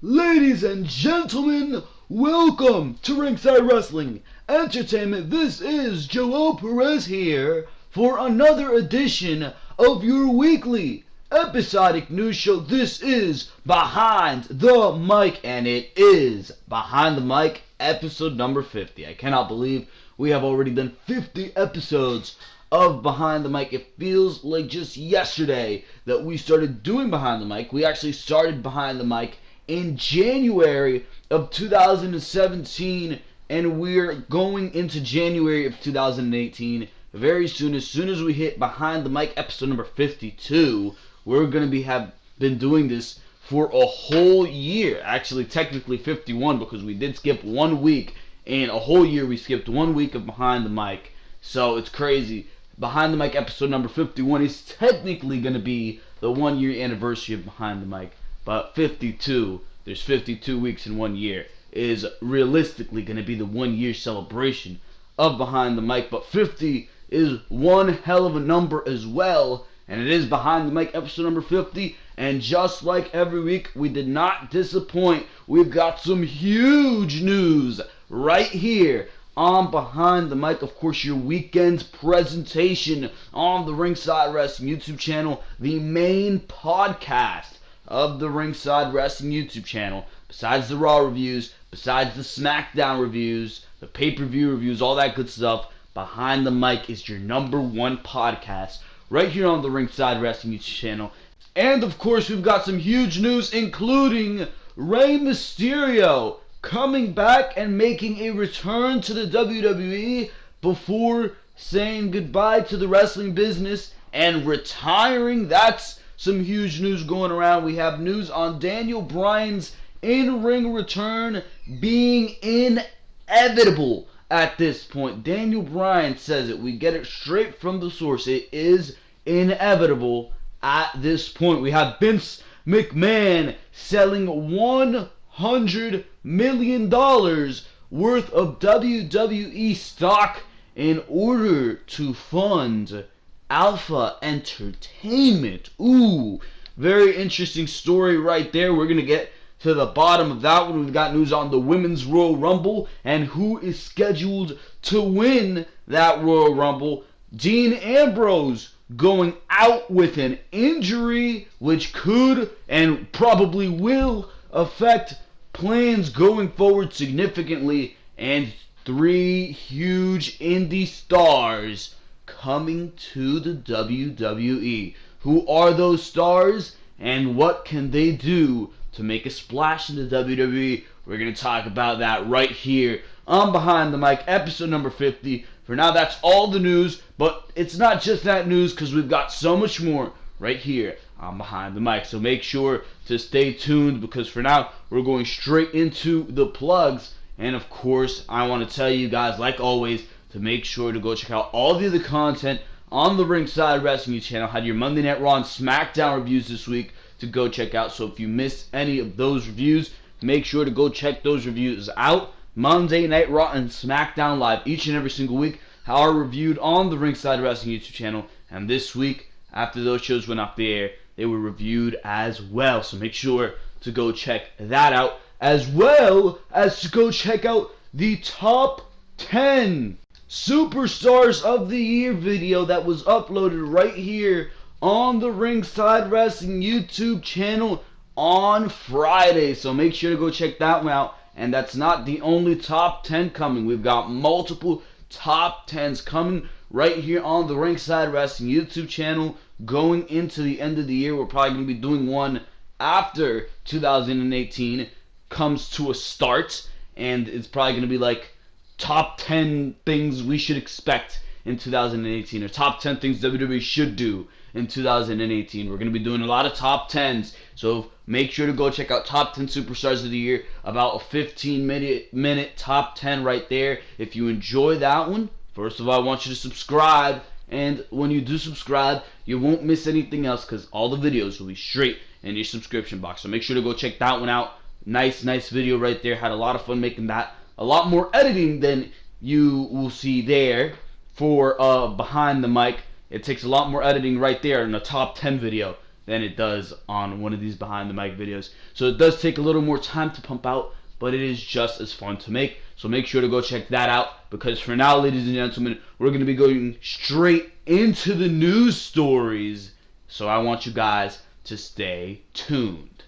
Ladies and gentlemen, welcome to Ringside Wrestling Entertainment. This is Joel Perez here for another edition of your weekly episodic news show. This is Behind the Mic, and it is Behind the Mic episode number 50. I cannot believe we have already done 50 episodes of Behind the Mic. It feels like just yesterday that we started doing Behind the Mic. We actually started Behind the Mic in January of 2017, and we're going into January of 2018 very soon. As soon as we hit Behind the Mic episode number 52, we're going to have been doing this for a whole year. Actually, technically 51, because we did skip 1 week. In a whole year, we skipped 1 week of Behind the Mic. So it's crazy. Behind the Mic episode number 51 is technically going to be the 1 year anniversary of Behind the Mic. But 52, there's 52 weeks in 1 year, is realistically going to be the 1 year celebration of Behind the Mic. But 50 is one hell of a number as well. And it is Behind the Mic episode number 50. And just like every week, we did not disappoint. We've got some huge news right here on Behind the Mic. Of course, your weekend's presentation on the Ringside Wrestling YouTube channel, the main podcast of the Ringside Wrestling YouTube channel. Besides the Raw reviews, besides the Smackdown reviews, the pay-per-view reviews, all that good stuff, Behind the Mic is your number one podcast right here on the Ringside Wrestling YouTube channel. And of course, we've got some huge news, including Rey Mysterio coming back and making a return to the WWE before saying goodbye to the wrestling business and retiring. That's some huge news going around. We have news on Daniel Bryans' in-ring return being inevitable at this point. Daniel Bryan says it. We get it straight from the source. It is inevitable at this point. We have Vince McMahon selling $100 million worth of WWE stock in order to fund Alpha Entertainment. Ooh, very interesting story right there. We're going to get to the bottom of that one. We've got news on the Women's Royal Rumble and who is scheduled to win that Royal Rumble. Dean Ambrose going out with an injury which could and probably will affect plans going forward significantly. And 3 huge indie stars coming to the WWE. Who are those stars and what can they do to make a splash in the WWE? We're going to talk about that right here on Behind the Mic episode number 50. For now, that's all the news, but it's not just that news, because we've got so much more right here on Behind the Mic. So make sure to stay tuned, because for now, we're going straight into the plugs. And of course, I want to tell you guys, like always, to make sure to go check out all the other content on the Ringside Wrestling channel. Had your Monday Night Raw and Smackdown reviews this week to go check out. So if you missed any of those reviews, make sure to go check those reviews out. Monday Night Raw and Smackdown live each and every single week are reviewed on the Ringside Wrestling YouTube channel. And this week, after those shows went off the air, they were reviewed as well. So make sure to go check that out, as well as to go check out the top 10 Superstars of the Year video that was uploaded right here on the Ringside Wrestling YouTube channel on Friday. So make sure to go check that one out. And that's not the only top 10 coming. We've got multiple top 10s coming right here on the Ringside Wrestling YouTube channel going into the end of the year. We're probably going to be doing one after 2018 comes to a start. And it's probably going to be like top 10 things we should expect in 2018, or top 10 things WWE should do in 2018. We're going to be doing a lot of top 10s, so make sure to go check out Top 10 Superstars of the Year, about a 15-minute top 10 right there. If you enjoy that one, first of all, I want you to subscribe, and when you do subscribe, you won't miss anything else, because all the videos will be straight in your subscription box. So make sure to go check that one out. Nice video right there. Had a lot of fun making that. A lot more editing than you will see there for Behind the Mic. It takes a lot more editing right there in a top 10 video than it does on one of these behind the mic videos. So it does take a little more time to pump out, but it is just as fun to make. So make sure to go check that out, because for now, ladies and gentlemen, we're going to be going straight into the news stories. So I want you guys to stay tuned.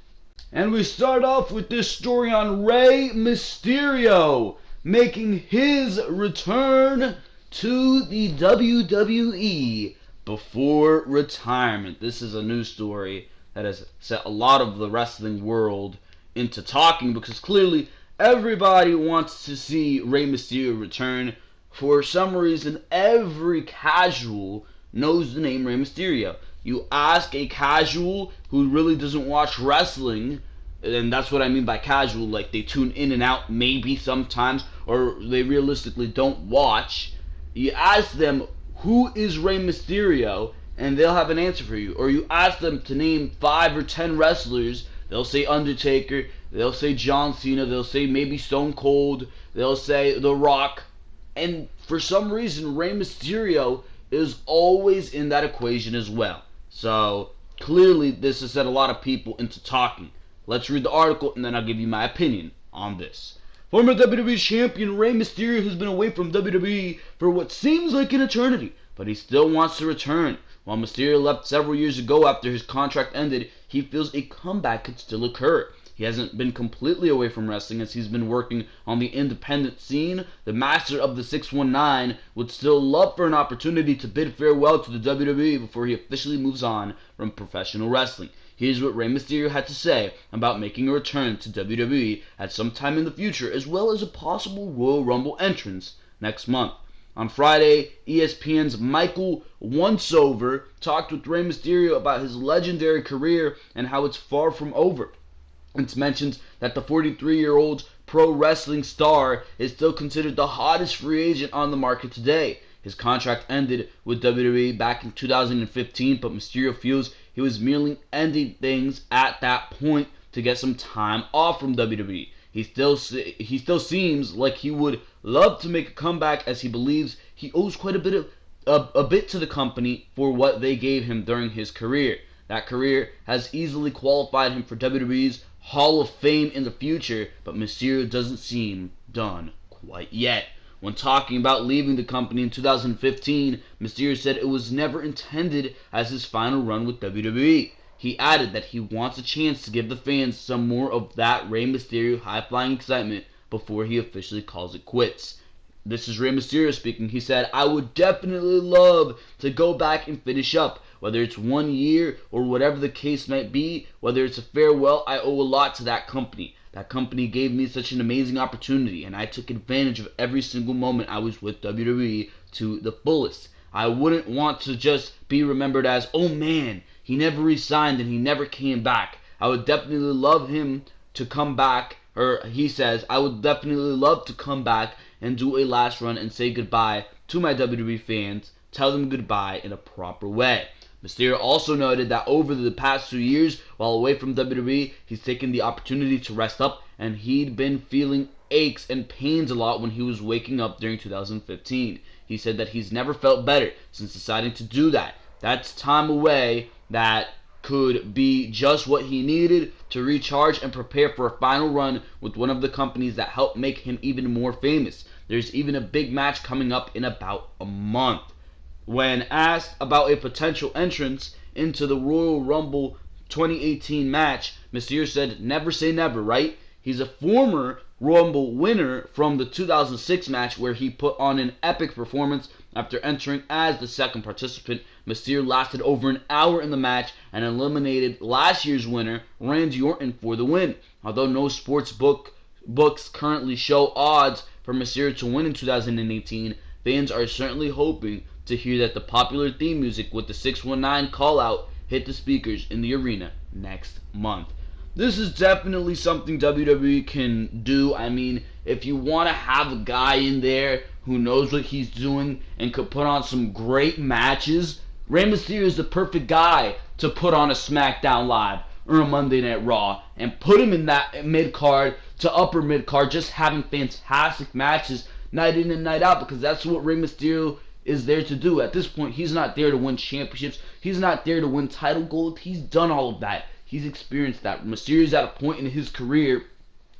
And we start off with this story on Rey Mysterio making his return to the WWE before retirement. This is a news story that has set a lot of the wrestling world into talking, because clearly everybody wants to see Rey Mysterio return. For some reason, every casual knows the name Rey Mysterio. You ask a casual who really doesn't watch wrestling, and that's what I mean by casual, like they tune in and out maybe sometimes, or they realistically don't watch. You ask them, who is Rey Mysterio, and they'll have an answer for you. Or you ask them to name 5 or 10 wrestlers, they'll say Undertaker, they'll say John Cena, they'll say maybe Stone Cold, they'll say The Rock, and for some reason Rey Mysterio is always in that equation as well. So clearly this has set a lot of people into talking. Let's read the article and then I'll give you my opinion on this. Former WWE Champion Rey Mysterio has been away from WWE for what seems like an eternity, but he still wants to return. While Mysterio left several years ago after his contract ended, he feels a comeback could still occur. He hasn't been completely away from wrestling, as he's been working on the independent scene. The master of the 619 would still love for an opportunity to bid farewell to the WWE before he officially moves on from professional wrestling. Here's what Rey Mysterio had to say about making a return to WWE at some time in the future, as well as a possible Royal Rumble entrance next month. On Friday, ESPN's Michael Onceover talked with Rey Mysterio about his legendary career and how it's far from over. It mentions that the 43-year-old pro wrestling star is still considered the hottest free agent on the market today. His contract ended with WWE back in 2015, but Mysterio feels he was merely ending things at that point to get some time off from WWE. He still seems like he would love to make a comeback, as he believes he owes quite a bit to the company for what they gave him during his career. That career has easily qualified him for WWE's Hall of Fame in the future, but Mysterio doesn't seem done quite yet. When talking about leaving the company in 2015, Mysterio said it was never intended as his final run with WWE. He added that he wants a chance to give the fans some more of that Rey Mysterio high-flying excitement before he officially calls it quits. This is Rey Mysterio speaking. He said, "I would definitely love to go back and finish up. Whether it's 1 year or whatever the case might be, whether it's a farewell, I owe a lot to that company. That company gave me such an amazing opportunity, and I took advantage of every single moment I was with WWE to the fullest. I wouldn't want to just be remembered as, oh man, he never resigned and he never came back. I would definitely love him to come back," or he says, "I would definitely love to come back and do a last run and say goodbye to my WWE fans, tell them goodbye in a proper way." Mysterio also noted that over the past 2 years, while away from WWE, he's taken the opportunity to rest up, and he'd been feeling aches and pains a lot when he was waking up during 2015. He said that he's never felt better since deciding to do that. That's time away that could be just what he needed to recharge and prepare for a final run with one of the companies that helped make him even more famous. There's even a big match coming up in about a month. When asked about a potential entrance into the Royal Rumble 2018 match, Mysterio said, "Never say never, right?" He's a former Rumble winner from the 2006 match, where he put on an epic performance after entering as the second participant. Mysterio lasted over an hour in the match and eliminated last year's winner, Randy Orton, for the win. Although no sports books currently show odds for Mysterio to win in 2018, fans are certainly hoping to hear that the popular theme music with the 619 call out hit the speakers in the arena next month. This is definitely something WWE can do. I mean, if you want to have a guy in there who knows what he's doing and could put on some great matches, Rey Mysterio is the perfect guy to put on a Smackdown Live or a Monday Night Raw and put him in that mid-card to upper mid-card, just having fantastic matches night in and night out, because that's what Rey Mysterio is there to do. At this point, he's not there to win championships. He's not there to win title gold. He's done all of that. He's experienced that. Mysterio's at a point in his career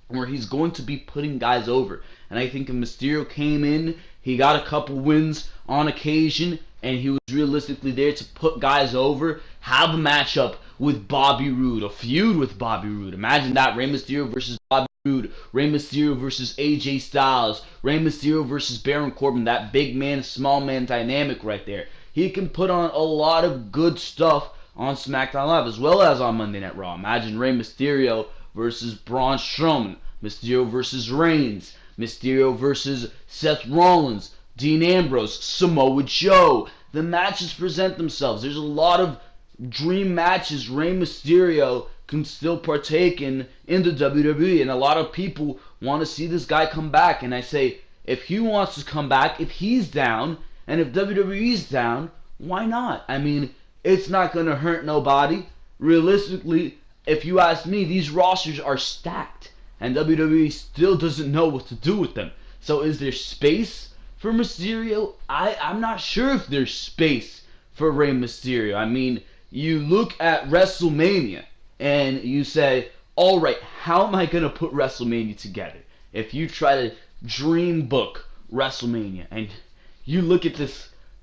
where he's going to be putting guys over. And I think if Mysterio came in, he got a couple wins on occasion, and he was realistically there to put guys over, have a matchup with Bobby Roode, a feud with Bobby Roode. Imagine that, Rey Mysterio versus Bobby Roode, Rey Mysterio versus AJ Styles, Rey Mysterio versus Baron Corbin, that big man, small man dynamic right there. He can put on a lot of good stuff on SmackDown Live, as well as on Monday Night Raw. Imagine Rey Mysterio versus Braun Strowman, Mysterio versus Reigns, Mysterio versus Seth Rollins, Dean Ambrose, Samoa Joe. The matches present themselves. There's a lot of dream matches Rey Mysterio can still partake in the WWE, and a lot of people want to see this guy come back. And I say, if he wants to come back, if he's down, and if WWE's down, why not? I mean, it's not going to hurt nobody. Realistically, if you ask me, these rosters are stacked, and WWE still doesn't know what to do with them. So is there space for Mysterio? I'm not sure if there's space for Rey Mysterio. I mean, you look at WrestleMania, and you say, alright, how am I going to put WrestleMania together? If you try to dream book WrestleMania, and you look at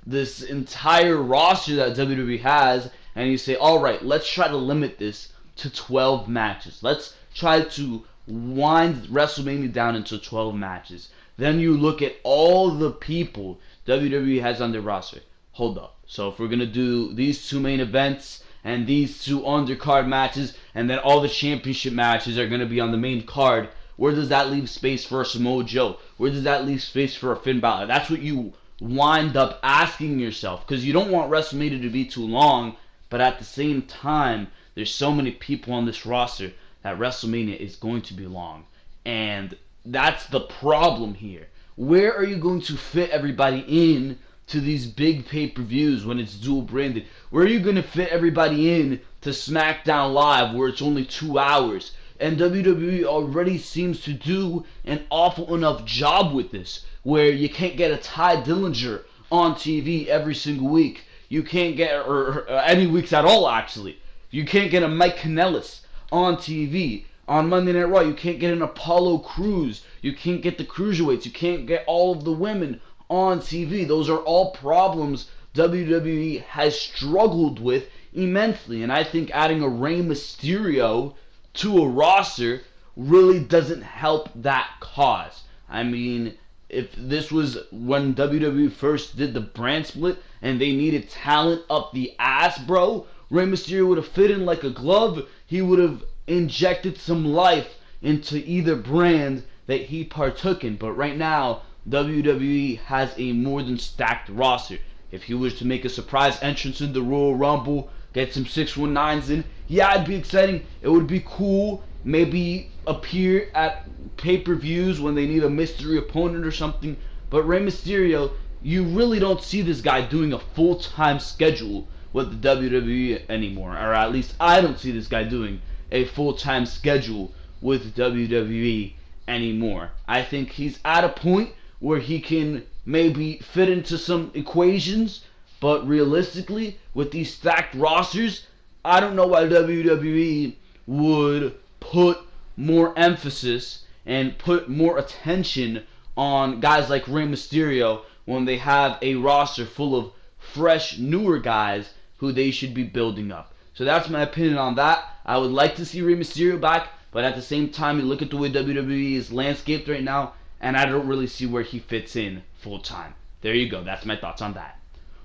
this entire roster that WWE has, and you say, alright, let's try to limit this to 12 matches. Let's try to wind WrestleMania down into 12 matches. Then you look at all the people WWE has on their roster. Hold up. So if we're going to do these two main events and these two undercard matches, and then all the championship matches are going to be on the main card, where does that leave space for a Samoa Joe? Where does that leave space for a Finn Balor? That's what you wind up asking yourself, because you don't want WrestleMania to be too long, but at the same time, there's so many people on this roster that WrestleMania is going to be long. And that's the problem here. Where are you going to fit everybody in to these big pay-per-views when it's dual branded? Where are you going to fit everybody in to SmackDown Live where it's only 2 hours? And WWE already seems to do an awful enough job with this, where you can't get a Ty Dillinger on TV every single week. You can't get, or any weeks at all actually. You can't get a Mike Kanellis on TV. On Monday Night Raw, you can't get an Apollo Crews. You can't get the Cruiserweights. You can't get all of the women on TV. Those are all problems WWE has struggled with immensely. And I think adding a Rey Mysterio to a roster really doesn't help that cause. I mean, if this was when WWE first did the brand split and they needed talent up the ass, bro, Rey Mysterio would have fit in like a glove. He would have injected some life into either brand that he partook in. But right now, WWE has a more than stacked roster. If he was to make a surprise entrance in the Royal Rumble, get some 619s in, yeah, it'd be exciting. It would be cool. Maybe appear at pay-per-views when they need a mystery opponent or something. But Rey Mysterio, you really don't see this guy doing a full-time schedule with the WWE anymore. Or at least I don't see this guy doing a full-time schedule with WWE anymore. I think he's at a point where he can maybe fit into some equations, but realistically, with these stacked rosters, I don't know why WWE would put more emphasis and put more attention on guys like Rey Mysterio when they have a roster full of fresh, newer guys who they should be building up. So that's my opinion on that. I would like to see Rey Mysterio back, but at the same time, you look at the way WWE is landscaped right now, and I don't really see where he fits in full time. There you go. That's my thoughts on that.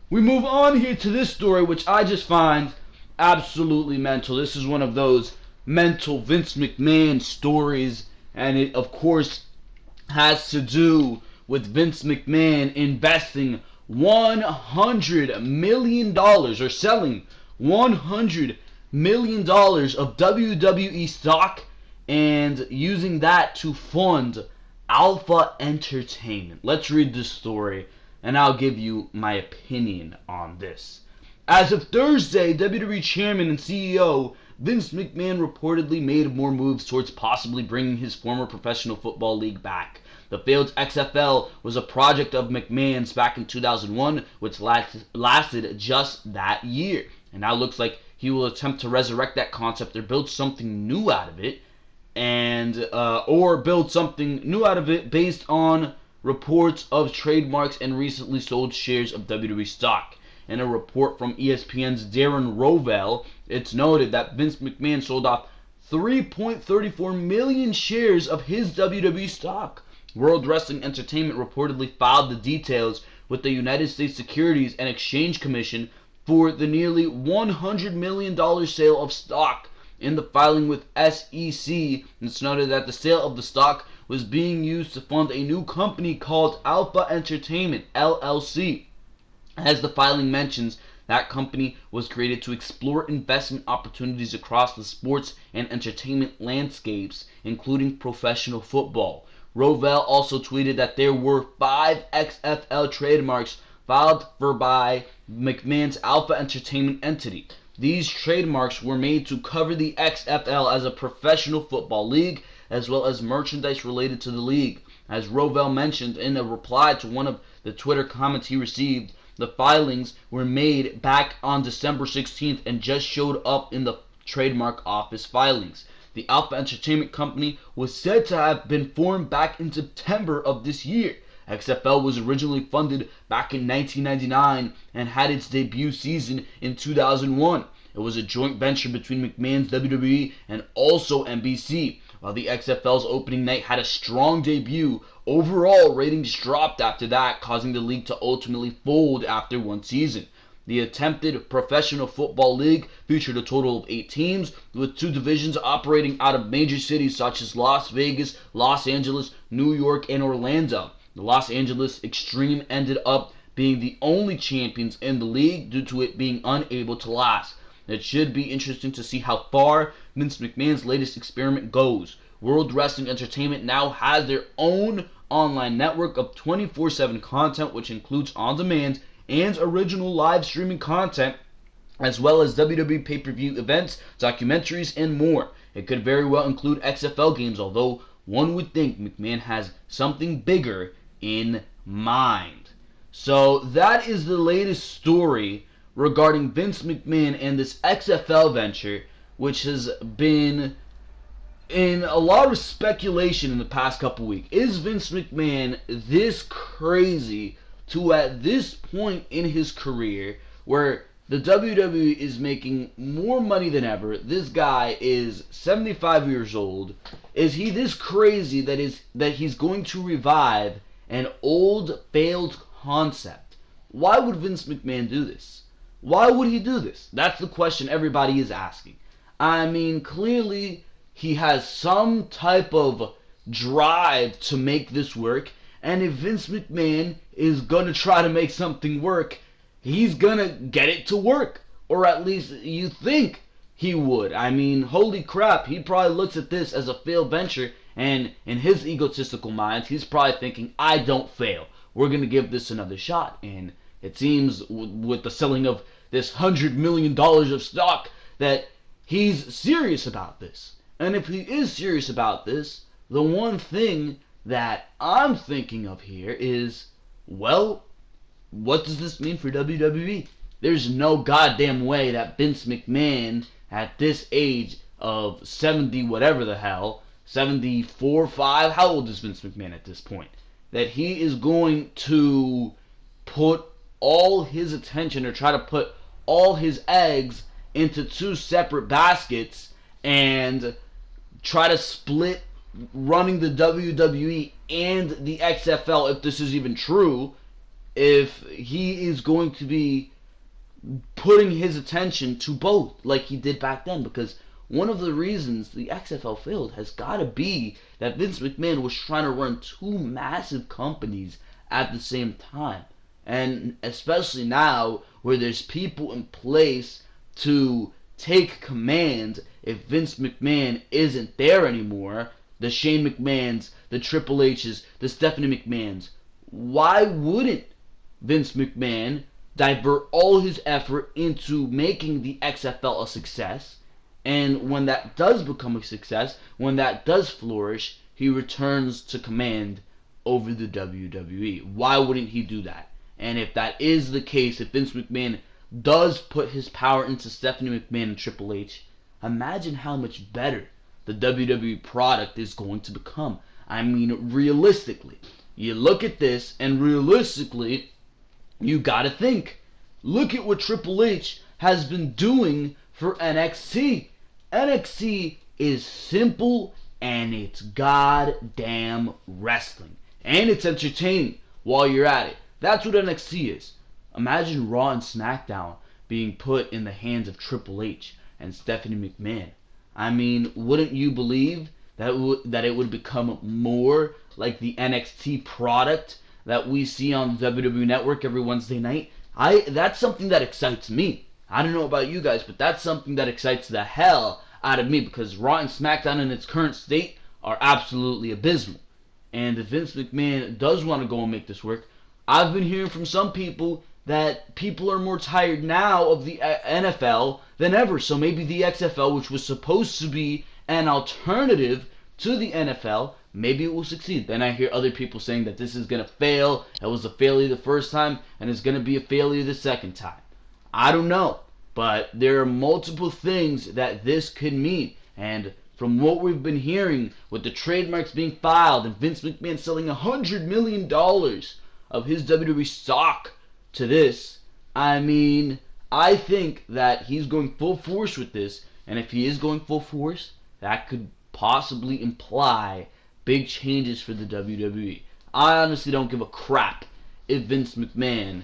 We move on here to this story, which I just find absolutely mental. This is one of those mental Vince McMahon stories, and it, of course, has to do with Vince McMahon investing $100 million, or selling $100 million of WWE stock and using that to fund Alpha Entertainment. Let's read this story and I'll give you my opinion on this. As of Thursday, WWE Chairman and CEO Vince McMahon reportedly made more moves towards possibly bringing his former professional football league back. The failed XFL was a project of McMahon's back in 2001, which lasted just that year. And now it looks like he will attempt to resurrect that concept or build something new out of it, based on reports of trademarks and recently sold shares of WWE stock. In a report from ESPN's Darren Rovell, it's noted that Vince McMahon sold off 3.34 million shares of his WWE stock. World Wrestling Entertainment reportedly filed the details with the United States Securities and Exchange Commission for the nearly $100 million sale of stock. In the filing with SEC, it's noted that the sale of the stock was being used to fund a new company called Alpha Entertainment, LLC. As the filing mentions, that company was created to explore investment opportunities across the sports and entertainment landscapes, including professional football. Rovell also tweeted that there were 5 XFL trademarks filed for by McMahon's Alpha Entertainment entity. These trademarks were made to cover the XFL as a professional football league, as well as merchandise related to the league. As Rovell mentioned in a reply to one of the Twitter comments he received, the filings were made back on December 16th and just showed up in the trademark office filings. The Alpha Entertainment Company was said to have been formed back in September of this year. XFL was originally funded back in 1999 and had its debut season in 2001. It was a joint venture between McMahon's WWE and also NBC. While the XFL's opening night had a strong debut, overall ratings dropped after that, causing the league to ultimately fold after one season. The attempted professional football league featured a total of 8 teams, with 2 divisions operating out of major cities such as Las Vegas, Los Angeles, New York, and Orlando. The Los Angeles Extreme ended up being the only champions in the league due to it being unable to last. It should be interesting to see how far Vince McMahon's latest experiment goes. World Wrestling Entertainment now has their own online network of 24/7 content, which includes on-demand and original live streaming content, as well as WWE pay-per-view events, documentaries, and more. It could very well include XFL games, although one would think McMahon has something bigger in mind. So that is the latest story regarding Vince McMahon and this XFL venture, which has been in a lot of speculation in the past couple weeks. Is Vince McMahon this crazy to, at this point in his career, where the WWE is making more money than ever, this guy is 75 years old, is he this crazy that he's going to revive an old failed concept? Why would Vince McMahon do this? Why would he do this? That's the question everybody is asking. I mean, clearly he has some type of drive to make this work, and if Vince McMahon is going to try to make something work, he's going to get it to work. Or at least you think he would. I mean, holy crap, he probably looks at this as a failed venture, and in his egotistical mind, he's probably thinking, I don't fail. We're going to give this another shot. And it seems with the selling of this $100 million of stock that he's serious about this. And if he is serious about this, the one thing that I'm thinking of here is, well, what does this mean for WWE? There's no goddamn way that Vince McMahon, at this age of 70 whatever the hell, 74, 5, how old is Vince McMahon at this point? That he is going to put all his attention or try to put all his eggs into 2 separate baskets and try to split running the WWE and the XFL, if this is even true, if he is going to be putting his attention to both like he did back then. Because one of the reasons the XFL failed has got to be that Vince McMahon was trying to run 2 massive companies at the same time. And especially now where there's people in place to take command, if Vince McMahon isn't there anymore, the Shane McMahons, the Triple H's, the Stephanie McMahons, why wouldn't Vince McMahon divert all his effort into making the XFL a success? And when that does become a success, when that does flourish, he returns to command over the WWE. Why wouldn't he do that? And if that is the case, if Vince McMahon does put his power into Stephanie McMahon and Triple H, imagine how much better the WWE product is going to become. I mean, realistically. You look at this, and realistically, you gotta think. Look at what Triple H has been doing for NXT. NXT is simple, and it's goddamn wrestling. And it's entertaining while you're at it. That's what NXT is. Imagine Raw and Smackdown being put in the hands of Triple H and Stephanie McMahon. I mean, wouldn't you believe that it would become more like the NXT product that we see on the WWE Network every Wednesday night? That's something that excites me. I don't know about you guys, but that's something that excites the hell out of me, because Raw and SmackDown in its current state are absolutely abysmal. And if Vince McMahon does want to go and make this work, I've been hearing from some people that people are more tired now of the NFL than ever. So maybe the XFL, which was supposed to be an alternative to the NFL, maybe it will succeed. Then I hear other people saying that this is going to fail. It was a failure the first time, and it's going to be a failure the second time. I don't know, but there are multiple things that this could mean. And from what we've been hearing, with the trademarks being filed and Vince McMahon selling $100 million of his WWE stock to this, I mean, I think that he's going full force with this. And if he is going full force, that could possibly imply big changes for the WWE. I honestly don't give a crap if Vince McMahon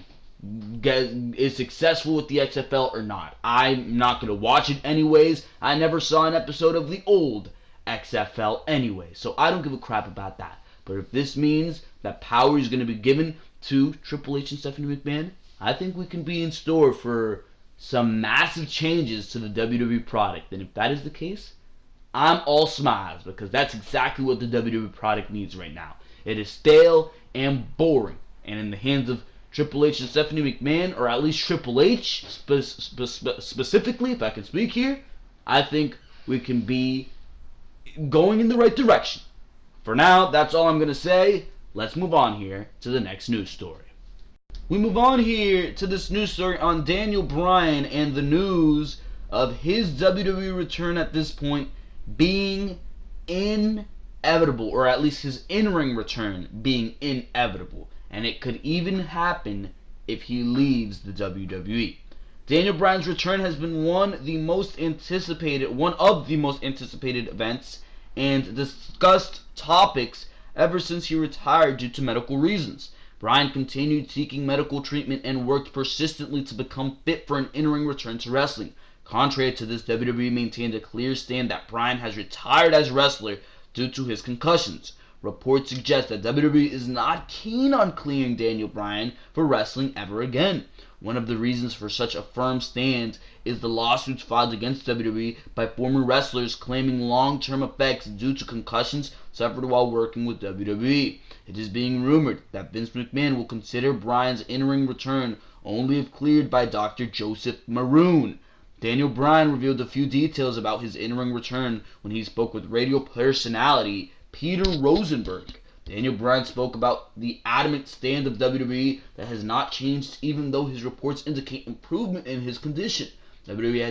is successful with the XFL or not. I'm not going to watch it anyways. I never saw an episode of the old XFL anyway, so I don't give a crap about that. But if this means that power is going to be given to Triple H and Stephanie McMahon, I think we can be in store for some massive changes to the WWE product. And if that is the case, I'm all smiles, because that's exactly what the WWE product needs right now. It is stale and boring, and in the hands of Triple H and Stephanie McMahon, or at least Triple H specifically, if I can speak here, I think we can be going in the right direction. For now, that's all I'm going to say. Let's move on here to the next news story. We move on here to this news story on Daniel Bryan and the news of his WWE return at this point being inevitable, or at least his in-ring return being inevitable. And it could even happen if he leaves the WWE. Daniel Bryan's return has been one of the most anticipated events and discussed topics ever since he retired due to medical reasons. Bryan continued seeking medical treatment and worked persistently to become fit for an in-ring return to wrestling. Contrary to this, WWE maintained a clear stand that Bryan has retired as a wrestler due to his concussions. Reports suggest that WWE is not keen on clearing Daniel Bryan for wrestling ever again. One of the reasons for such a firm stand is the lawsuits filed against WWE by former wrestlers claiming long-term effects due to concussions suffered while working with WWE. It is being rumored that Vince McMahon will consider Bryan's in-ring return only if cleared by Dr. Joseph Maroon. Daniel Bryan revealed a few details about his in-ring return when he spoke with radio personality Peter Rosenberg. Daniel Bryan spoke about the adamant stand of WWE that has not changed even though his reports indicate improvement in his condition. WWE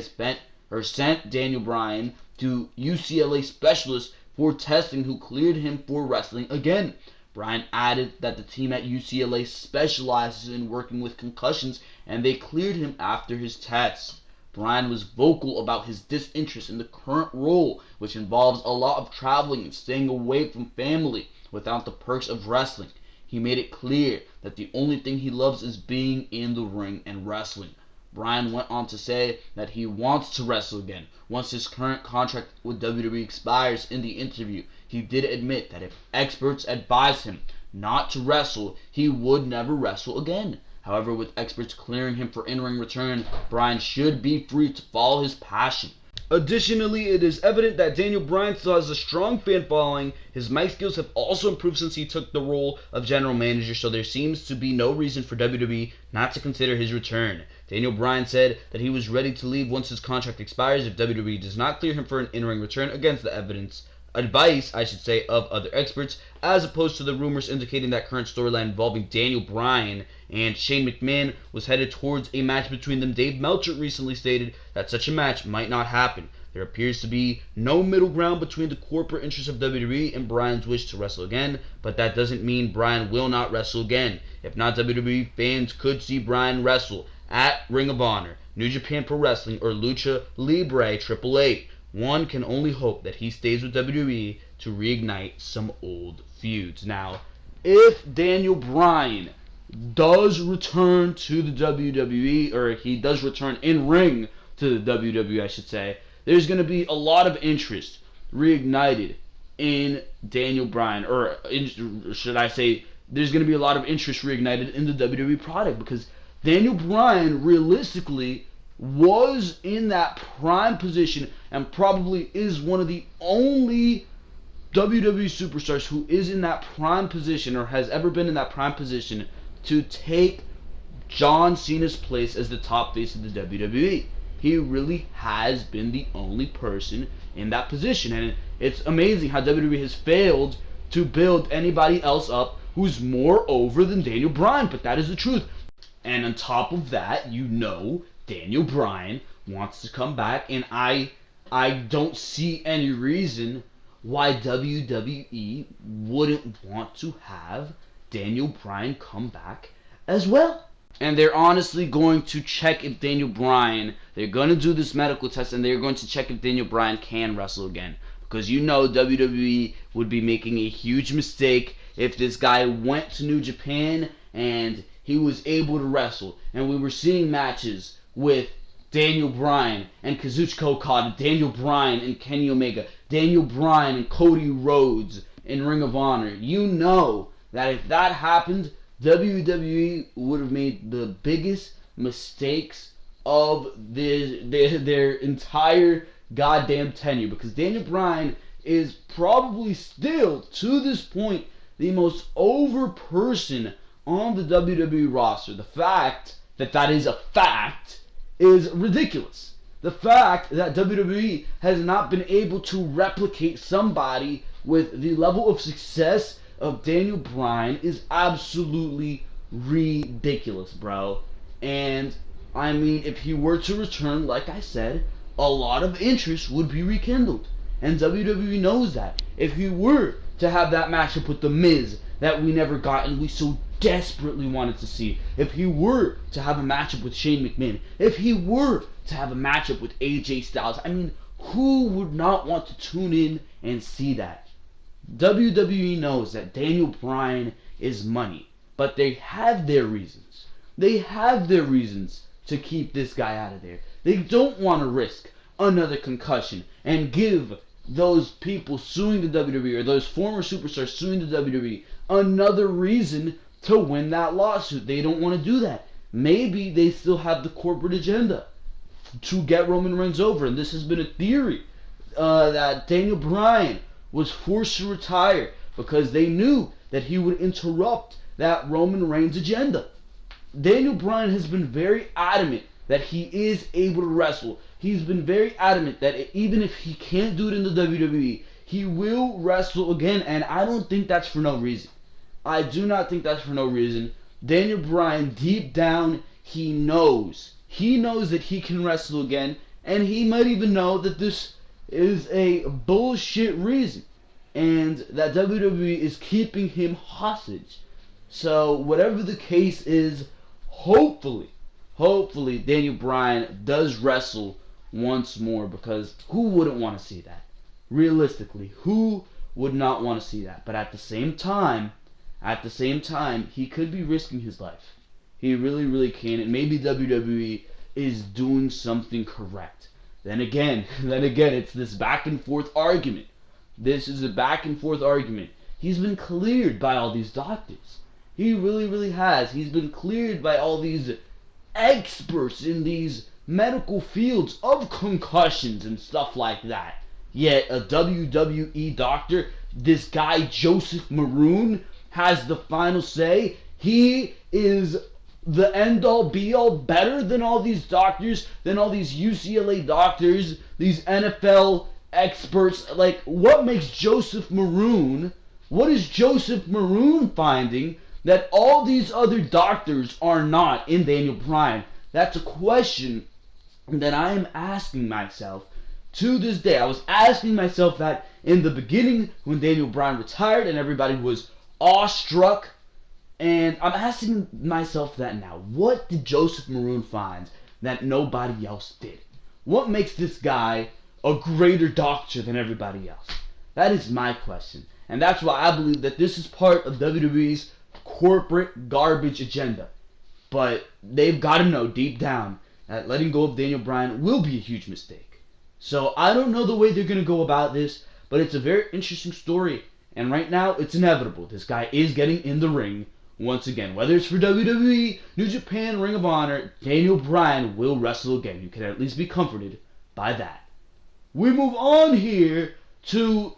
has sent Daniel Bryan to UCLA specialists for testing who cleared him for wrestling again. Bryan added that the team at UCLA specializes in working with concussions and they cleared him after his tests. Bryan was vocal about his disinterest in the current role, which involves a lot of traveling and staying away from family without the perks of wrestling. He made it clear that the only thing he loves is being in the ring and wrestling. Bryan went on to say that he wants to wrestle again once his current contract with WWE expires. In the interview, he did admit that if experts advised him not to wrestle, he would never wrestle again. However, with experts clearing him for in-ring return, Bryan should be free to follow his passion. Additionally, it is evident that Daniel Bryan still has a strong fan following. His mic skills have also improved since he took the role of general manager, so there seems to be no reason for WWE not to consider his return. Daniel Bryan said that he was ready to leave once his contract expires if WWE does not clear him for an in-ring return against the evidence advice, I should say, of other experts, as opposed to the rumors indicating that current storyline involving Daniel Bryan and Shane McMahon was headed towards a match between them. Dave Meltzer recently stated that such a match might not happen. There appears to be no middle ground between the corporate interests of WWE and Bryan's wish to wrestle again, but that doesn't mean Bryan will not wrestle again. If not, WWE fans could see Bryan wrestle at Ring of Honor, New Japan Pro Wrestling, or Lucha Libre 888. One can only hope that he stays with WWE to reignite some old feuds. Now, if Daniel Bryan does return to the WWE, or he does return in ring to the WWE, I should say, there's going to be a lot of interest reignited in Daniel Bryan, or should I say, there's going to be a lot of interest reignited in the WWE product, because Daniel Bryan realistically was in that prime position and probably is one of the only WWE superstars who is in that prime position, or has ever been in that prime position, to take John Cena's place as the top face of the WWE. He really has been the only person in that position, and it's amazing how WWE has failed to build anybody else up who's more over than Daniel Bryan, but that is the truth. And on top of that, Daniel Bryan wants to come back, and I don't see any reason why WWE wouldn't want to have Daniel Bryan come back as well. And they're honestly going to check if Daniel Bryan, they're going to do this medical test, and they're going to check if Daniel Bryan can wrestle again. Because WWE would be making a huge mistake if this guy went to New Japan and he was able to wrestle. And we were seeing matches with Daniel Bryan and Kazuchika Okada, Daniel Bryan and Kenny Omega, Daniel Bryan and Cody Rhodes in Ring of Honor. You know that if that happened, WWE would have made the biggest mistakes of their entire goddamn tenure, because Daniel Bryan is probably still, to this point, the most over person on the WWE roster. The fact that that is a fact is ridiculous. The fact that WWE has not been able to replicate somebody with the level of success of Daniel Bryan is absolutely ridiculous, bro. And I mean, if he were to return, like I said, a lot of interest would be rekindled, and WWE knows that. If he were to have that matchup with The Miz that we never got and we so desperately wanted to see, if he were to have a matchup with Shane McMahon, if he were to have a matchup with AJ Styles, I mean, who would not want to tune in and see that? WWE knows that Daniel Bryan is money, but they have their reasons. They have their reasons to keep this guy out of there. They don't want to risk another concussion and give those people suing the WWE, or those former superstars suing the WWE, another reason to win that lawsuit. They don't want to do that. Maybe they still have the corporate agenda to get Roman Reigns over, and this has been a theory that Daniel Bryan was forced to retire because they knew that he would interrupt that Roman Reigns agenda. Daniel Bryan has been very adamant that he is able to wrestle. He's been very adamant that even if he can't do it in the WWE, he will wrestle again, and I don't think that's for no reason. I do not think that's for no reason. Daniel Bryan, deep down, he knows that he can wrestle again, and he might even know that this is a bullshit reason, and that WWE is keeping him hostage. So whatever the case is, hopefully Daniel Bryan does wrestle once more, because who wouldn't want to see that? Realistically, who would not want to see that? But at the same time, he could be risking his life. He really can, and maybe WWE is doing something correct. Then again, it's this back and forth argument. This is a back and forth argument. He's been cleared by all these doctors. He really has. He's been cleared by all these experts in these medical fields of concussions and stuff like that. Yet a WWE doctor, this guy Joseph Maroon, has the final say. He is the end-all, be-all, better than all these doctors, than all these UCLA doctors, these NFL experts, like, what makes Joseph Maroon, what is Joseph Maroon finding that all these other doctors are not in Daniel Bryan? That's a question that I am asking myself to this day. I was asking myself that in the beginning when Daniel Bryan retired and everybody was awestruck, and I'm asking myself that now. What did Joseph Maroon find that nobody else did? What makes this guy a greater doctor than everybody else? That is my question. And that's why I believe that this is part of WWE's corporate garbage agenda. But they've got to know deep down that letting go of Daniel Bryan will be a huge mistake. So I don't know the way they're going to go about this, but it's a very interesting story. And right now, it's inevitable. This guy is getting in the ring once again. Whether it's for WWE, New Japan, Ring of Honor, Daniel Bryan will wrestle again. You can at least be comforted by that. We move on here to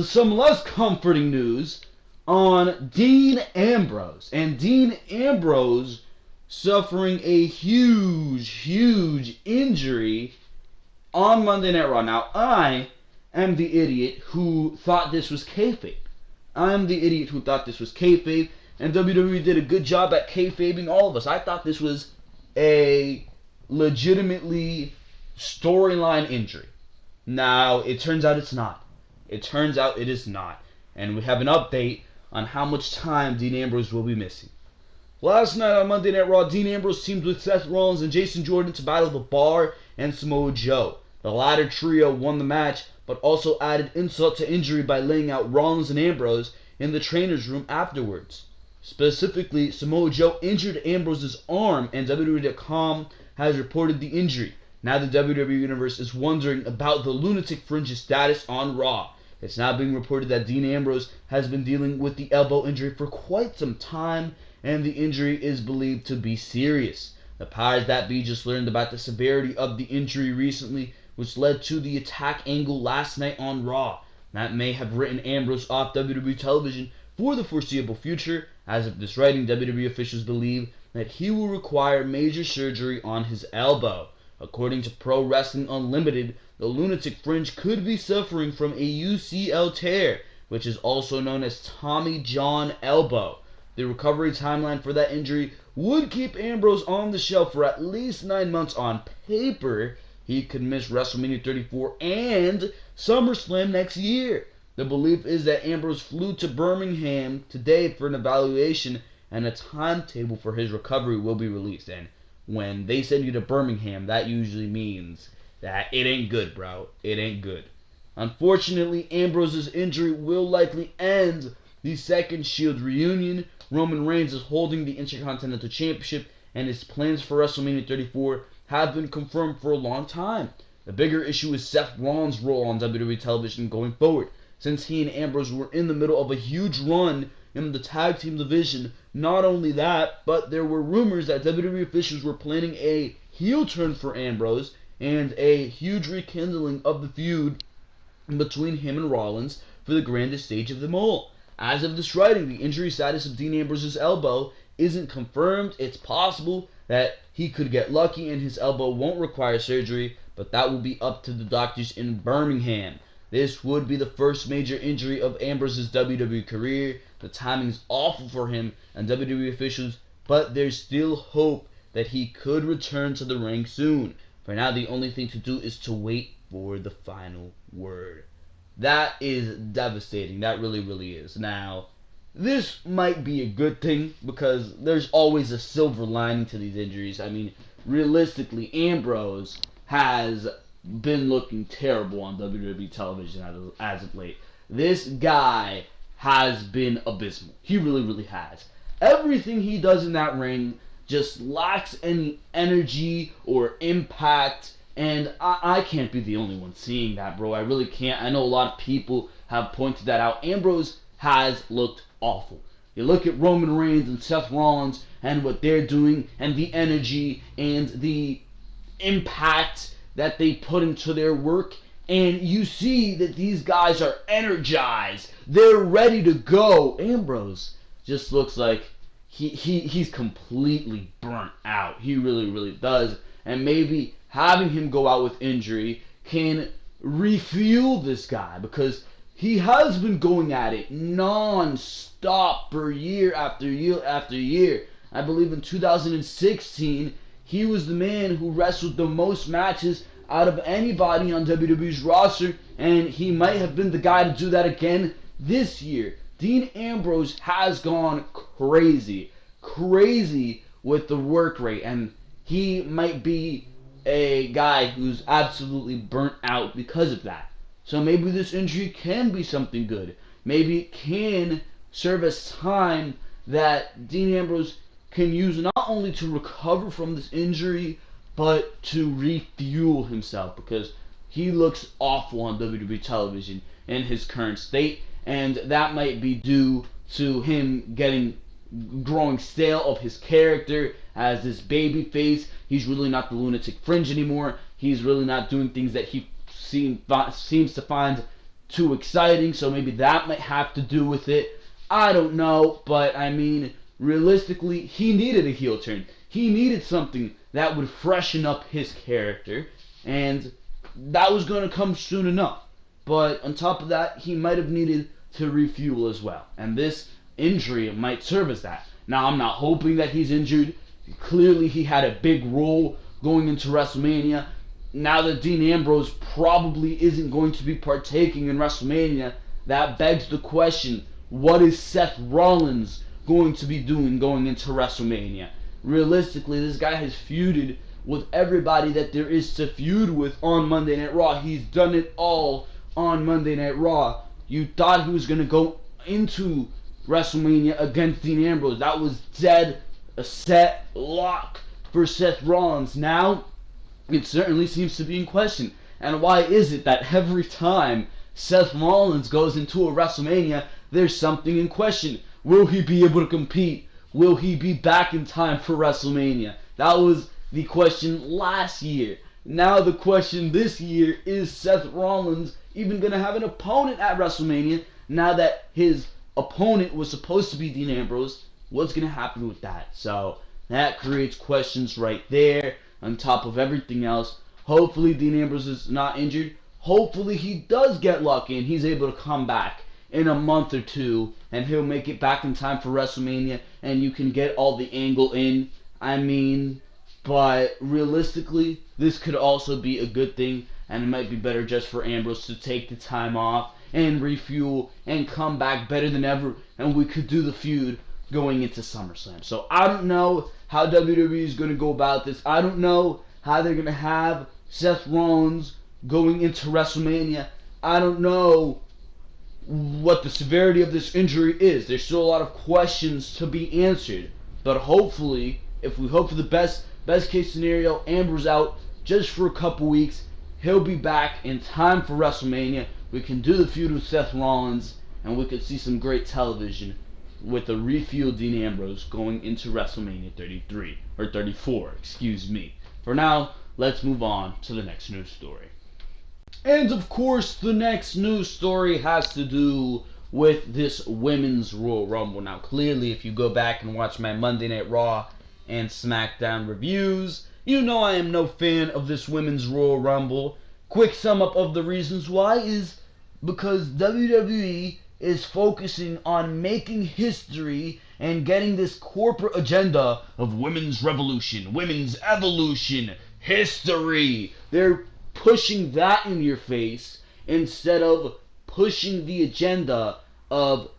some less comforting news on Dean Ambrose. And Dean Ambrose suffering a huge injury on Monday Night Raw. Now, I am the idiot who thought this was kayfabe. And WWE did a good job at kayfabing all of us. I thought this was a legitimately storyline injury. Now, it turns out it's not. It turns out it is not. And we have an update on how much time Dean Ambrose will be missing. Last night on Monday Night Raw, Dean Ambrose teamed with Seth Rollins and Jason Jordan to battle The Bar and Samoa Joe. The latter trio won the match, but also added insult to injury by laying out Rollins and Ambrose in the trainer's room afterwards. Specifically, Samoa Joe injured Ambrose's arm, and WWE.com has reported the injury. Now the WWE Universe is wondering about the Lunatic Fringe's status on Raw. It's now being reported that Dean Ambrose has been dealing with the elbow injury for quite some time, and the injury is believed to be serious. The powers that be just learned about the severity of the injury recently, which led to the attack angle last night on Raw. That may have written Ambrose off WWE television for the foreseeable future. As of this writing, WWE officials believe that he will require major surgery on his elbow. According to Pro Wrestling Unlimited, the Lunatic Fringe could be suffering from a UCL tear, which is also known as Tommy John elbow. The recovery timeline for that injury would keep Ambrose on the shelf for at least 9 months. On paper, he could miss WrestleMania 34 and SummerSlam next year. The belief is that Ambrose flew to Birmingham today for an evaluation, and a timetable for his recovery will be released. And when they send you to Birmingham, that usually means that it ain't good, bro. It ain't good. Unfortunately, Ambrose's injury will likely end the second Shield reunion. Roman Reigns is holding the Intercontinental Championship, and his plans for WrestleMania 34 have been confirmed for a long time. The bigger issue is Seth Rollins' role on WWE television going forward. Since he and Ambrose were in the middle of a huge run in the tag team division, not only that, but there were rumors that WWE officials were planning a heel turn for Ambrose and a huge rekindling of the feud between him and Rollins for the grandest stage of them all. As of this writing, the injury status of Dean Ambrose's elbow isn't confirmed. It's possible that he could get lucky and his elbow won't require surgery, but that will be up to the doctors in Birmingham. This would be the first major injury of Ambrose's WWE career. The timing's awful for him and WWE officials, but there's still hope that he could return to the ring soon. For now, the only thing to do is to wait for the final word. That is devastating. That really is. Now, this might be a good thing because there's always a silver lining to these injuries. I mean, realistically, Ambrose has been looking terrible on WWE television as of late. This guy has been abysmal. He really has. Everything he does in that ring just lacks any energy or impact. And I can't be the only one seeing that, bro. I really can't. I know a lot of people have pointed that out. Ambrose has looked awful. You look at Roman Reigns and Seth Rollins and what they're doing and the energy and the impact that they put into their work, and you see that these guys are energized. They're ready to go. Ambrose just looks like he's completely burnt out. He really does. And maybe having him go out with injury can refuel this guy, because he has been going at it non-stop for year after year after year. I believe in 2016, he was the man who wrestled the most matches out of anybody on WWE's roster, and he might have been the guy to do that again this year. Dean Ambrose has gone crazy with the work rate, and he might be a guy who's absolutely burnt out because of that. So maybe this injury can be something good. Maybe it can serve as time that Dean Ambrose can use not only to recover from this injury, but to refuel himself, because he looks awful on WWE television in his current state, and that might be due to him growing stale of his character as this baby face. He's really not the lunatic fringe anymore. He's really not doing things that he seems to find too exciting, so maybe that might have to do with it. I don't know, but I mean, realistically, he needed a heel turn. He needed something that would freshen up his character, and that was going to come soon enough. But on top of that, he might have needed to refuel as well, and this injury might serve as that. Now, I'm not hoping that he's injured. Clearly, he had a big role going into WrestleMania. Now that Dean Ambrose probably isn't going to be partaking in WrestleMania, that begs the question, what is Seth Rollins going to be doing going into WrestleMania? Realistically, this guy has feuded with everybody that there is to feud with on Monday Night Raw. He's done it all on Monday Night Raw. You thought he was going to go into WrestleMania against Dean Ambrose. That was dead, a set lock for Seth Rollins. Now, it certainly seems to be in question. And why is it that every time Seth Rollins goes into a WrestleMania, there's something in question? Will he be able to compete? Will he be back in time for WrestleMania? That was the question last year. Now the question this year, is Seth Rollins even going to have an opponent at WrestleMania now that his opponent was supposed to be Dean Ambrose? What's going to happen with that? So that creates questions right there on top of everything else. Hopefully Dean Ambrose is not injured. Hopefully he does get lucky and he's able to come back in a month or two and he'll make it back in time for WrestleMania and you can get all the angle in. I mean, but realistically, this could also be a good thing, and it might be better just for Ambrose to take the time off and refuel and come back better than ever, and we could do the feud going into SummerSlam. So I don't know how WWE is going to go about this. I don't know how they're going to have Seth Rollins going into WrestleMania. I don't know what the severity of this injury is. There's still a lot of questions to be answered. But hopefully, if we hope for the best case scenario, Ambrose out just for a couple weeks. He'll be back in time for WrestleMania. We can do the feud with Seth Rollins, and we could see some great television with a refueled Dean Ambrose going into WrestleMania 33, or 34, excuse me. For now, let's move on to the next news story. And of course, the next news story has to do with this Women's Royal Rumble. Now, clearly, if you go back and watch my Monday Night Raw and Smackdown reviews, you know I am no fan of this Women's Royal Rumble. Quick sum up of the reasons why is because WWE is focusing on making history and getting this corporate agenda of women's revolution, women's evolution, history. They're pushing that in your face instead of pushing the agenda of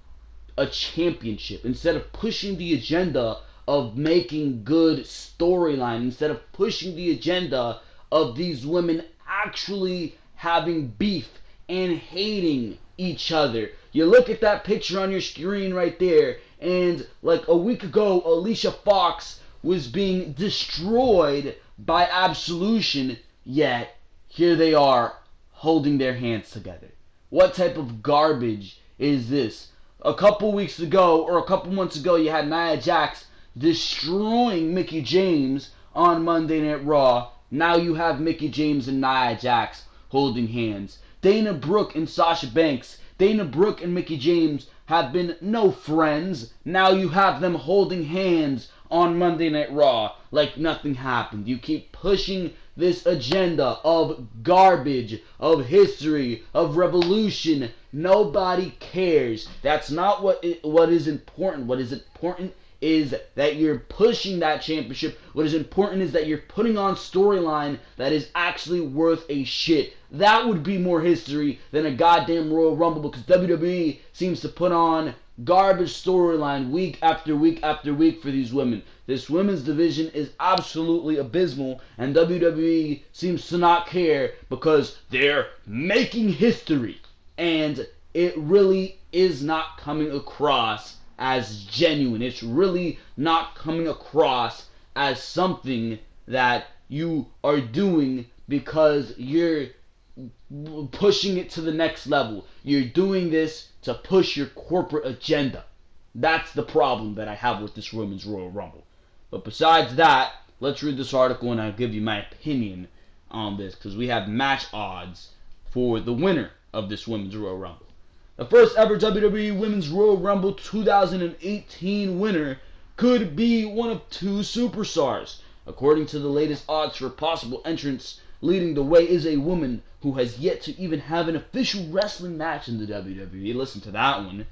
a championship, instead of pushing the agenda of making good storyline, instead of pushing the agenda of these women actually having beef and hating each other. You look at that picture on your screen right there, and like a week ago, Alicia Fox was being destroyed by Absolution, yet here they are holding their hands together. What type of garbage is this? A couple weeks ago, or a couple months ago, you had Nia Jax destroying Mickie James on Monday Night Raw. Now you have Mickie James and Nia Jax holding hands. Dana Brooke and Sasha Banks. Dana Brooke and Mickie James have been no friends. Now you have them holding hands on Monday Night Raw like nothing happened. You keep pushing this agenda of garbage, of history, of revolution. Nobody cares. That's not what is important. What is important is that you're pushing that championship. What is important is that you're putting on storyline that is actually worth a shit. That would be more history than a goddamn Royal Rumble, because WWE seems to put on garbage storyline week after week after week for these women. This women's division is absolutely abysmal, and WWE seems to not care because they're making history. And it really is not coming across as genuine. It's really not coming across as something that you are doing because you're pushing it to the next level. You're doing this to push your corporate agenda. That's the problem that I have with this Women's Royal Rumble. But besides that, let's read this article and I'll give you my opinion on this, because we have match odds for the winner of this Women's Royal Rumble. The first ever WWE Women's Royal Rumble 2018 winner could be one of two superstars. According to the latest odds for possible entrants, leading the way is a woman who has yet to even have an official wrestling match in the WWE. Listen to that one.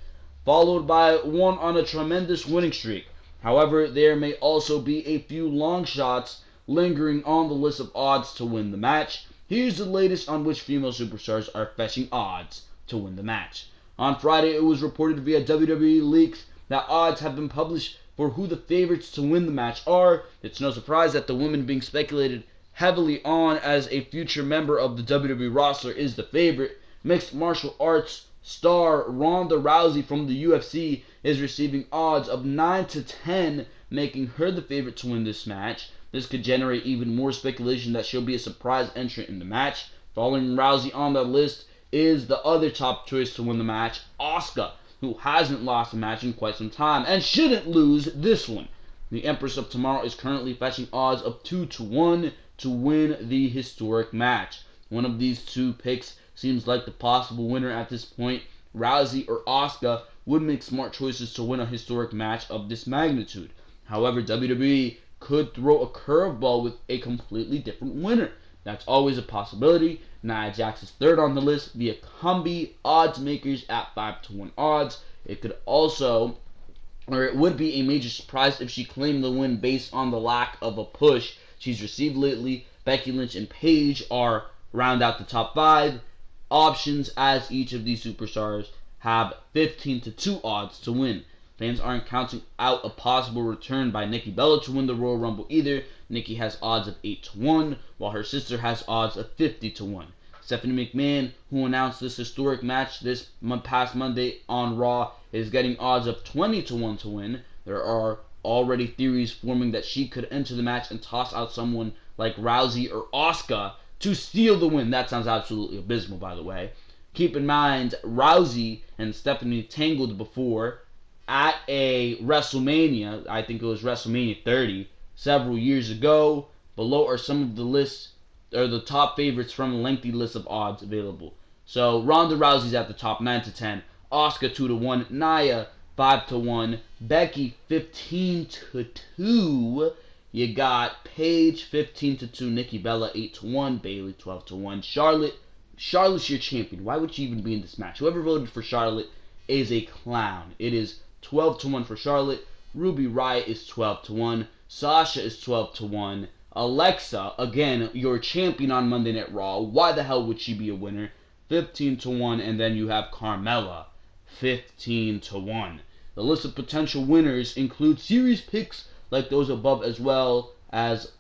Followed by one on a tremendous winning streak. However, there may also be a few long shots lingering on the list of odds to win the match. Here's the latest on which female superstars are fetching odds to win the match. On Friday, it was reported via WWE Leaks that odds have been published for who the favorites to win the match are. It's no surprise that the woman being speculated heavily on as a future member of the WWE roster is the favorite. Mixed martial arts star Ronda Rousey from the UFC is receiving odds of 9 to 10, making her the favorite to win this match. This could generate even more speculation that she'll be a surprise entrant in the match. Following Rousey on that list is the other top choice to win the match, Asuka, who hasn't lost a match in quite some time and shouldn't lose this one. The Empress of Tomorrow is currently fetching odds of 2 to 1 to win the historic match. One of these two picks seems like the possible winner at this point. Rousey or Asuka would make smart choices to win a historic match of this magnitude. However, WWE could throw a curveball with a completely different winner. That's always a possibility. Nia Jax is third on the list via Combi odds makers at 5 to 1 odds. It would be a major surprise if she claimed the win based on the lack of a push she's received lately. Becky Lynch and Paige are round out the top 5 options, as each of these superstars have 15 to 2 odds to win. Fans aren't counting out a possible return by Nikki Bella to win the Royal Rumble either. Nikki has odds of 8 to 1, while her sister has odds of 50 to 1. Stephanie McMahon, who announced this historic match this past Monday on Raw, is getting odds of 20 to 1 to win. There are already theories forming that she could enter the match and toss out someone like Rousey or Asuka to steal the win. That sounds absolutely abysmal, by the way. Keep in mind, Rousey and Stephanie tangled before at a WrestleMania. I think it was WrestleMania 30 several years ago. Below are some of the lists, or the top favorites from a lengthy list of odds available. So Ronda Rousey's at the top, 9 to 10. Asuka 2 to 1. Nia 5 to 1. Becky 15 to 2. You got Paige 15 to 2. Nikki Bella 8 to 1. Bayley 12 to 1. Charlotte's your champion. Why would she even be in this match? Whoever voted for Charlotte is a clown. It is 12 to 1 for Charlotte. Ruby Riott is 12 to 1. Sasha is 12 to 1. Alexa, again, your champion on Monday Night Raw. Why the hell would she be a winner? 15 to 1. And then you have Carmella, 15 to 1. The list of potential winners includes series picks like those above, as well as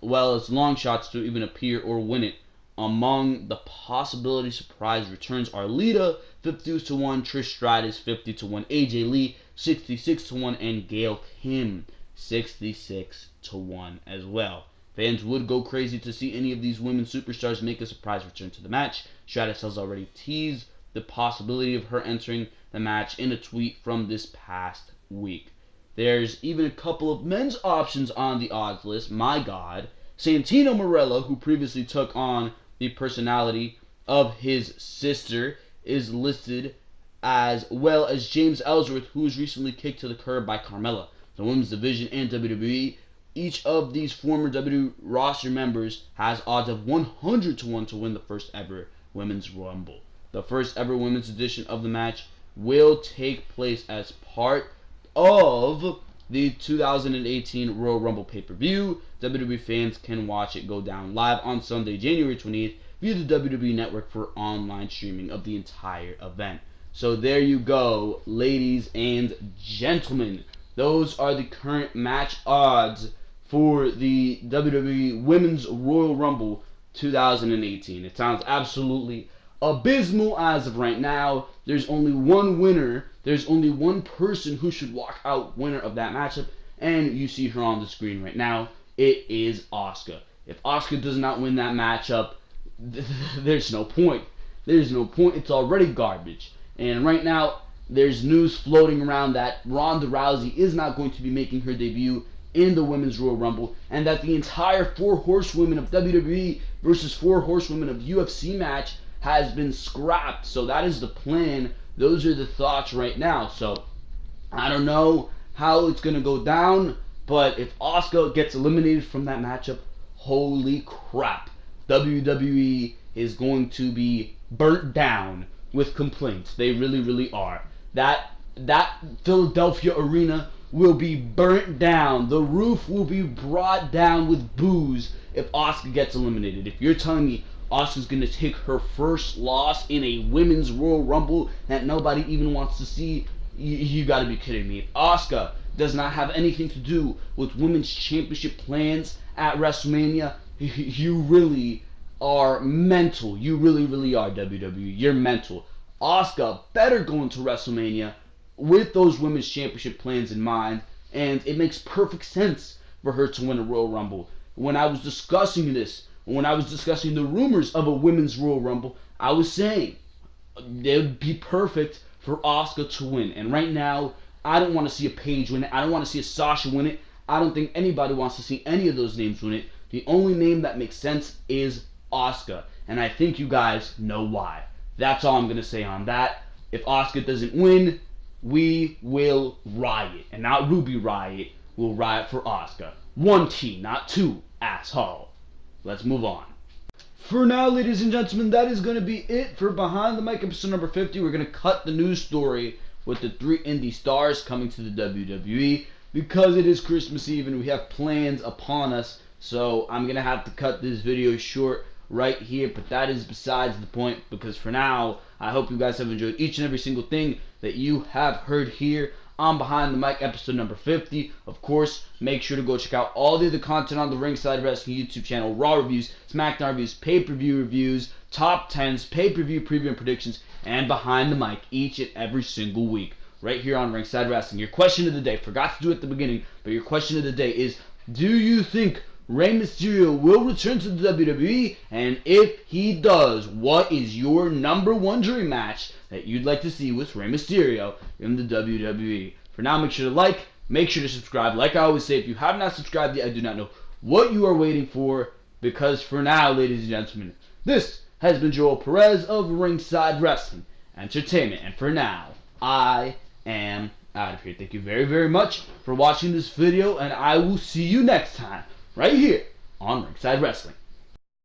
long shots to even appear or win it. Among the possibility surprise returns are Lita, 50 to 1, Trish Stratus, 50 to 1, AJ Lee, 66 to 1, and Gail Kim, 66 to 1 as well. Fans would go crazy to see any of these women superstars make a surprise return to the match. Stratus has already teased the possibility of her entering the match in a tweet from this past week. There's even a couple of men's options on the odds list. My God. Santino Marella, who previously took on the personality of his sister, is listed, as well as James Ellsworth, who was recently kicked to the curb by Carmella. The women's division and WWE each of these former WWE roster members has odds of 100 to 1 to win the first ever Women's Rumble. The first ever women's edition of the match will take place as part of the 2018 Royal Rumble pay-per-view. WWE fans can watch it go down live on Sunday, January 28th via the WWE Network for online streaming of the entire event. So there you go, ladies and gentlemen. Those are the current match odds for the WWE Women's Royal Rumble 2018. It sounds absolutely abysmal as of right now. There's only one winner. There's only one person who should walk out winner of that matchup, and you see her on the screen right now. It is Asuka. If Asuka does not win that matchup, there's no point. There's no point. It's already garbage. And right now, there's news floating around that Ronda Rousey is not going to be making her debut in the Women's Royal Rumble, and that the entire 4 horsewomen of WWE versus 4 horsewomen of UFC match has been scrapped. So that is the plan. Those are the thoughts right now. So I don't know how it's going to go down, but if Asuka gets eliminated from that matchup, holy crap. WWE is going to be burnt down with complaints. They really, really are. That Philadelphia arena will be burnt down. The roof will be brought down with booze if Asuka gets eliminated. If you're telling me Asuka's going to take her first loss in a Women's Royal Rumble that nobody even wants to see, you got to be kidding me. If Asuka does not have anything to do with Women's Championship plans at WrestleMania, you really are mental. You really, really are, WWE. You're mental. Asuka better go into WrestleMania with those Women's Championship plans in mind, and it makes perfect sense for her to win a Royal Rumble. When I was discussing the rumors of a Women's Royal Rumble, I was saying it would be perfect for Asuka to win. And right now, I don't want to see a Paige win it. I don't want to see a Sasha win it. I don't think anybody wants to see any of those names win it. The only name that makes sense is Asuka, and I think you guys know why. That's all I'm going to say on that. If Asuka doesn't win, we will riot. And not Ruby Riot. We'll riot for Asuka. 1 T, not 2, asshole. Let's move on. For now, ladies and gentlemen, that is going to be it for Behind the Mic episode number 50. We're going to cut the news story with the 3 indie stars coming to the WWE because it is Christmas Eve and we have plans upon us. So I'm going to have to cut this video short right here, but that is besides the point, because for now, I hope you guys have enjoyed each and every single thing that you have heard here on Behind the Mic episode number 50. Of course, make sure to go check out all the other content on the Ringside Wrestling YouTube channel: Raw reviews, Smackdown reviews, pay-per-view reviews, top 10s, pay-per-view preview and predictions, and Behind the Mic each and every single week right here on Ringside Wrestling. Your question of the day, forgot to do it at the beginning, but your question of the day is, do you think Rey Mysterio will return to the WWE? And if he does, what is your number 1 dream match that you'd like to see with Rey Mysterio in the WWE? For now, make sure to like, make sure to subscribe. Like I always say, if you have not subscribed yet, I do not know what you are waiting for, because for now, ladies and gentlemen, this has been Joel Perez of Ringside Wrestling Entertainment, and for now, I am out of here. Thank you very, very much for watching this video, and I will see you next time right here on Ringside Wrestling.